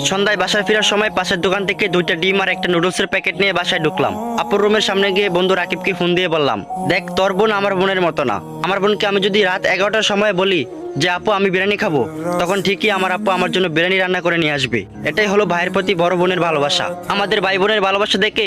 সন্ধ্যায় বাসায় ফেরার সময় পাশের দোকান থেকে 2টা ডিম আর একটা নুডলসের প্যাকেট নিয়ে বাসায় ঢুকলাম। আপুর রুমের সামনে গিয়ে বন্ধু রাকিবকে ফোন দিয়ে বললাম, দেখ তোর বোন আমার বোনের মতো না। আমার বোনকে আমি যদি রাত 11টার সময় বলি যে আপু আমি বিরিয়ানি খাবো, তখন ঠিকই আমার আপু আমার জন্য বিরিয়ানি রান্না করে নিয়ে আসবে। এটাই হলো ভাইয়ের প্রতি বড় বোনের ভালোবাসা। আমাদের ভাই বোনের ভালোবাসা দেখে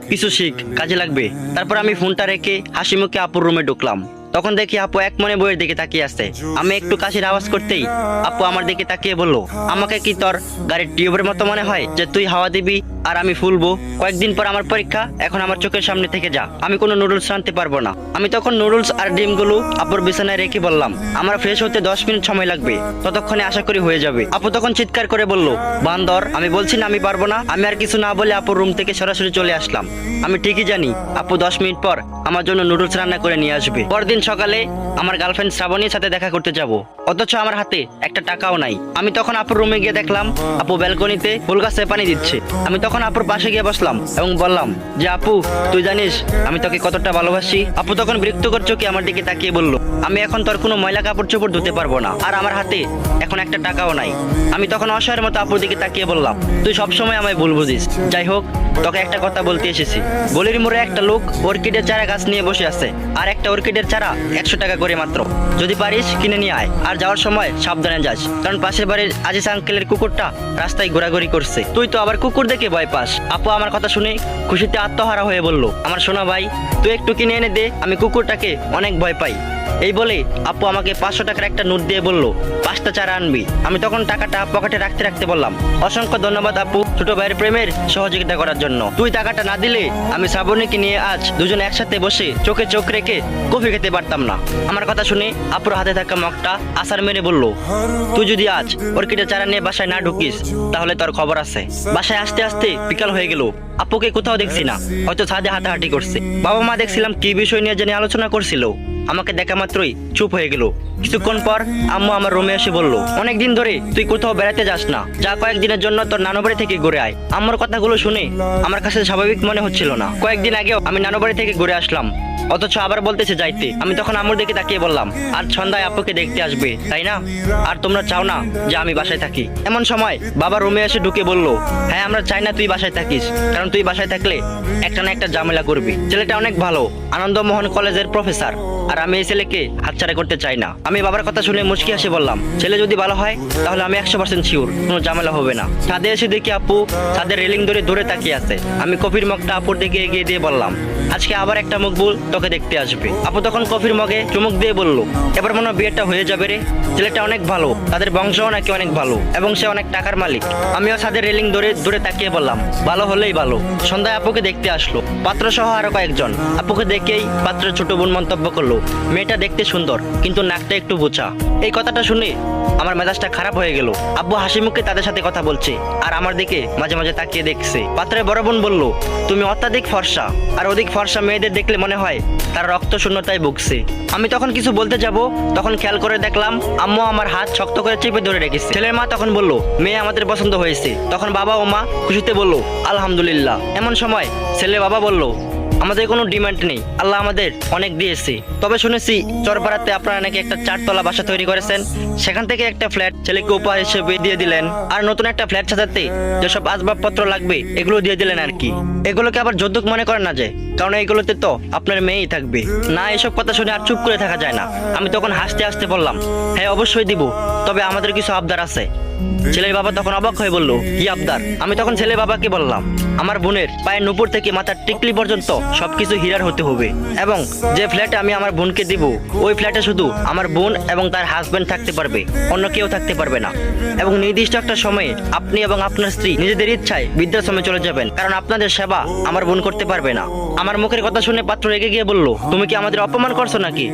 কিছু শিখ, কাজে লাগবে। তারপর আমি ফোনটা রেখে হাসি মুখে আপুর রুমে ঢুকলাম। তখন দেখি আপু এক মনে বইয়ের দিকে তাকিয়ে আছে। আমি একটু কাশির আওয়াজ করতেই আপু আমার দিকে তাকিয়ে বলল, আমাকে কি তোর গাড়ির টিউবের মতো মনে হয় যে তুই হাওয়া দিবি আর আমি ফুলবো? কয়েকদিন পর আমার পরীক্ষা, এখন আমার চোখের সামনে থেকে যা, আমি কোনো নুডলস রাঁধতে পারবো না। আমি তখন নুডলস আর ডিমগুলো আপুর বিছানায় রেখে বললাম, আমার ফ্রেশ হতে 10 মিনিট সময় লাগবে, ততক্ষণে আশা করি হয়ে যাবে। আপু তখন চিৎকার করে বলল, বান্দর, আমি বলছি না আমি পারবো না। আমি আর কিছু না বলে আপুর রুম থেকে সরাসরি চলে আসলাম। আমি ঠিকই জানি আপু 10 মিনিট পর আমার জন্য নুডলস রান্না করে নিয়ে আসবে। পরদিন সকালে আমার গার্লফ্রেন্ড শ্রাবণীর সাথে দেখা করতে যাব, অথচ আমার হাতে একটা টাকাও নাই। আমি তখন আপুর রুমে গিয়ে দেখলাম আপু ব্যালকনিতে ফুল গাছে পানি দিচ্ছে। আমি তখন আপুর পাশে গিয়ে বসলাম এবং বললাম যে আপু, তুই জানিস আমি তোকে কতটা ভালোবাসি। আপু তখন বিরক্তিকর চোখে আমার দিকে তাকিয়ে বলল, আমি এখন তোর কোনো ময়লা কাপড় চোপড় ধুতে পারবো না, আর আমার হাতে এখন একটা টাকাও নাই। আমি তখন অসহায়ের মতো আপুর দিকে তাকিয়ে বললাম, তুই সবসময় আমায় ভুল বুঝিস। যাই হোক, তোকে একটা কথা বলতে এসেছি। গলির মোড়ে একটা লোক অর্কিডের চারা গাছ নিয়ে বসে আছে, আর একটা অর্কিডের চারা 100 টাকা করে মাত্র। যদি পারিস কিনে নিয়ে আয়, আর যাওয়ার সময় সাবধানে যাস, কারণ পাশের বাড়ির আজিজ আঙ্কেলের কুকুরটা রাস্তায় ঘোরাঘুরি করছে। তুই তো আবার কুকুর দেখে ভয় পাস। আপু আমার কথা শুনে খুশিতে আত্মহারা হয়ে বলল, আমার সোনা ভাই, তুই একটু কিনে এনে দে, আমি কুকুরটাকে অনেক ভয় পাই। এই বলে আপু আমাকে 500 টাকার একটা নোট দিয়ে বলল, 5টা চারা আনবি। আমি তখন টাকাটা পকেটে রাখতে রাখতে বললাম, অসংখ্য ধন্যবাদ আপু, ছোট ভাইয়ের প্রেমের সহযোগিতা করার জন্য। তুই টাকাটা না দিলে আমি শ্রাবণীকে নিয়ে আজ দুজন একসাথে বসে চোখে চোখ রেখে কফি খেতে পারতাম না। আমার কথা শুনে আপুর হাতে থাকা মগটা আসার মেরে বলল, তুই যদি আজ অর্কিডের চারা নিয়ে বাসায় না ঢুকিস তাহলে তোর খবর আছে। বাসায় আসতে আসতে বিকাল হয়ে গেল। আপুকে কোথাও দেখছি না, হয়তো ছাদে হাঁটাহাঁটি করছে। বাবা মা দেখছিলাম কি বিষয় নিয়ে জানি আলোচনা করছিল। আমাকে দেখা মাত্রই চুপ হয়ে গেল। কিছুক্ষণ পর আম্মু আমার রুমে এসে বলল, অনেকদিন ধরে তুই কোথাও বেড়াতে যাস না, যা কয়েকদিনের জন্য তোর নানু বাড়ি থেকে ঘুরে আয়। আম্মুর কথাগুলো শুনে আমার কাছে স্বাভাবিক মনে হচ্ছিল না। কয়েকদিন আগেও আমি নানু বাড়ি থেকে ঘুরে আসলাম, অথচ আবার বলতেছে যাইতে। আমি তখন আম্মুর দিকে তাকিয়ে বললাম, আর সন্ধ্যায় আপুকে দেখতে আসবে তাই না? আর তোমরা চাও না যে আমি বাসায় থাকি? এমন সময় বাবা রুমে এসে ঢুকে বলল, হ্যাঁ আমরা চাই না তুই বাসায় থাকিস, কারণ তুই বাসায় থাকলে একটা না একটা ঝামেলা করবি। ছেলেটা অনেক ভালো, আনন্দমোহন কলেজের প্রফেসর, আর আমি এই ছেলেকে হাতছাড়া করতে চাই না। আমি বাবার কথা শুনে মুচকি হাসি বললাম, ছেলে যদি ভালো হয় তাহলে আমি 100% শিওর কোনো ঝামেলা হবে না। ছাদে এসে দেখি আপু ছাদের রেলিং ধরে দূরে তাকিয়ে আছে। আমি কফির মগটা আপুর দিকে এগিয়ে দিয়ে বললাম, আজকে আবার একটা মকবুল তোকে দেখতে আসবে। আপু তখন কফির মগে চুমুক দিয়ে বলল, এবার মনে হয় বিয়েটা হয়ে যাবে রে। ছেলেটা অনেক ভালো, তাদের বংশও নাকি অনেক ভালো, এবং সে অনেক টাকার মালিক। আমিও ছাদের রেলিং ধরে দূরে তাকিয়ে বললাম, ভালো হলেই ভালো। সন্ধ্যায় আপুকে দেখতে আসলো পাত্র সহ আরো কয়েকজন। আপুকে দেখেই পাত্রের ছোট বোন মন্তব্য করলো, মেয়েটা দেখতে সুন্দর কিন্তু নাকটা একটু বোচা। এই কথাটা শুনে আমার মেজাজটা খারাপ হয়ে গেল। আব্বু হাসি মুখে তাদের সাথে কথা বলছে আর আমার দিকে মাঝে মাঝে তাকিয়ে দেখছে। পাত্রের বড় বোন বলল, তুমি অত্যাধিক ফর্সা, আর অধিক ফর্সা মেয়েদের দেখলে মনে হয় তারা রক্ত শূন্যতায় ভুগছে। আমি তখন কিছু বলতে যাব, তখন খেয়াল করে দেখলাম আম্মু আমার হাত শক্ত করে চেপে ধরে রেখেছে। ছেলের মা তখন বলল, মেয়ে আমাদের পছন্দ হয়েছে। তখন বাবা ও মা খুশিতে বলল, আলহামদুলিল্লাহ। এমন সময় ছেলে বাবা বলল, আমাদের কোনো ডিমান্ড নেই, আল্লাহ আমাদের অনেক দিয়েছে। তবে শুনেছি চরপাড়াতে আপনারা নাকি একটা 4তলা বাসা তৈরি করেছেন, সেখান থেকে একটা ফ্ল্যাট ছেলেকে উপহার হিসেবে দিয়ে দিলেন, আর নতুন একটা ফ্ল্যাট সাজাতে যেসব আসবাবপত্র লাগবে এগুলো দিয়ে দিলেন আর কি। এগুলোকে আবার যৌতুক মনে করেন না যে, কারণ এইগুলোতে তো আপনার মেয়েই থাকবে না। এসব কথা শুনে আর চুপ করে থাকা যায় না। আমি তখন হাসতে হাসতে বললাম, হ্যাঁ অবশ্যই দিব, তবে আমাদের কিছু আবদার আছে। ছেলের বাবা তখন অবাক হয়ে বলল, কি আবদার? আমি তখন ছেলের বাবাকে বললাম, আমার বোনের পায়ের নুপুর থেকে মাথার টিকলি পর্যন্ত সবকিছু হীরার হতে হবে, এবং যে ফ্ল্যাটে আমি আমার বোনকে দিব ওই ফ্ল্যাটে শুধু আমার বোন এবং তার হাজবেন্ড থাকতে পারবে, অন্য কেউ থাকতে পারবে না। এবং নির্দিষ্ট একটা সময়ে আপনি এবং আপনার স্ত্রী নিজেদের ইচ্ছায় বৃদ্ধাশ্রমে চলে যাবেন, কারণ আপনাদের সেবা আমার বোন করতে পারবে না। আমার মুখের কথা শুনে পাত্র রেগে গিয়ে বলল, তুমি কি আমাদের অপমান করছো নাকি?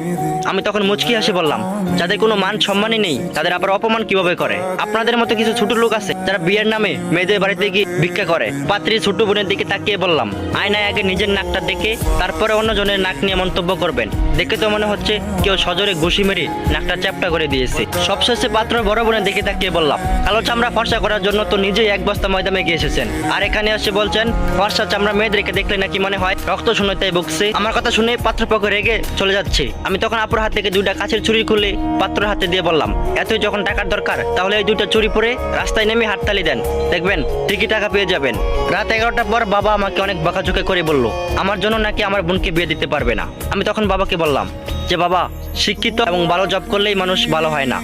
আমি তখন মুচকি হাসি বললাম, যাদের কোনো মান সম্মানই নেই তাদের আবার অপমান কিভাবে করে? আপনাদের মতো কিছু ছোট লোক আছে যারা বিয়ের নামে মেয়েদের বাড়িতে গিয়ে ভিক্ষা করে। পাত্রী ছোট বোনের দিকে তাকিয়ে বললাম, আয়নায় আগে নিজের নাকটা দেখে তারপরে অন্যজনের নাক নিয়ে মন্তব্য করবেন। দেখে তো মনে হচ্ছে কেউ সজোরে ঘুষি মেরে নাকটা চ্যাপটা করে দিয়েছে। সবশেষে পাত্র বড় বোনের দিকে তাকিয়ে বললাম, কালো চামড়া ফর্সা করার জন্য তো নিজেই 1 বস্তা ময়দা মেখে এসেছেন, আর এখানে এসে বলছেন ফর্সা চামড়া মেয়েদেরকে দেখলে নাকি মনে হয় রক্ত শূন্যতায় ভুগছে। আমার কথা শুনে পাত্রপক্ষ রেগে চলে যাচ্ছে। আমি তখন আপুর হাত থেকে 2টা কাছের ছুরি খুলে পাত্রের হাতে দিয়ে বললাম, এতই যখন টাকার দরকার তাহলে এই 2টা ছুরি চুরি পরে রাস্তায় নেমে হাততালি দেন, দেখবেন ঠিকই টাকা পেয়ে যাবেন। রাত 11টার পর বাবা আমাকে অনেক বকাঝকা করে বলল আমার জন্য নাকি আমার বোনকে বিয়ে দিতে পারবে না। আমি তখন বাবাকে বললাম যে বাবা, শিক্ষিত এবং ভালো জব করলেই মানুষ ভালো হয় না।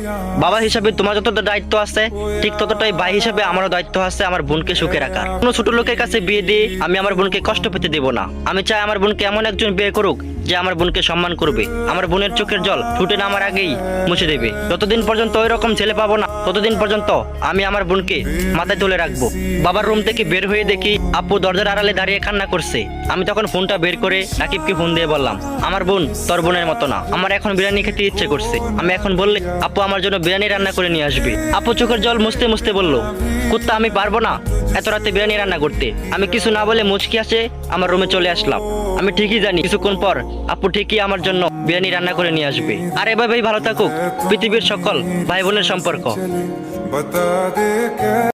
বাবা হিসাবে তোমার যতটা দায়িত্ব আছে ঠিক ততটাই ভাই হিসাবে আমারও দায়িত্ব আছে আমার বোনকে সুখে রাখার। কোনো ছোট লোকের কাছে বিয়ে দিয়ে আমি আমার বোনকে কষ্ট পেতে দেব না। আমি চাই আমার বোনকে এমন একজন বিয়ে করুক যে আমার বোনকে সম্মান করবে, আমার বোনের চোখের জল ফুটে নামার আগেই মুছে দেবে। যতদিন পর্যন্ত ওই রকম ছেলে পাবো না ততদিন পর্যন্ত আমি আমার বোনকে মাথায় তুলে রাখবো। বাবার রুম থেকে বের হয়ে দেখি আপু দরজার আড়ালে দাঁড়িয়ে কান্না করছে। আমি তখন ফোনটা বের করে রাকিবকে ফোন দিয়ে বললাম, আমার বোন তোর বোনের মতো না, আমার এখন বিরিয়ানি খেতে ইচ্ছে করছে। আমি এখন বললে আপু আমার জন্য বিরিয়ানি রান্না করে নিয়ে আসবে। আপু চোখের জল মুছতে মুছতে বলল, কুত্তা আমি পারবো না এত রাতে বিরিয়ানি রান্না করতে। আমি কিছু না বলে মুচকি আসে আমার রুমে চলে আসলাম। আমি ঠিকই জানি কিছুক্ষণ পর আপু ঠিকই আমার জন্য বিরিয়ানি রান্না করে নিয়ে আসবে। আর এভাবেই ভালো থাকুক পৃথিবীর সকল ভাই বোনের সম্পর্ক। बता दे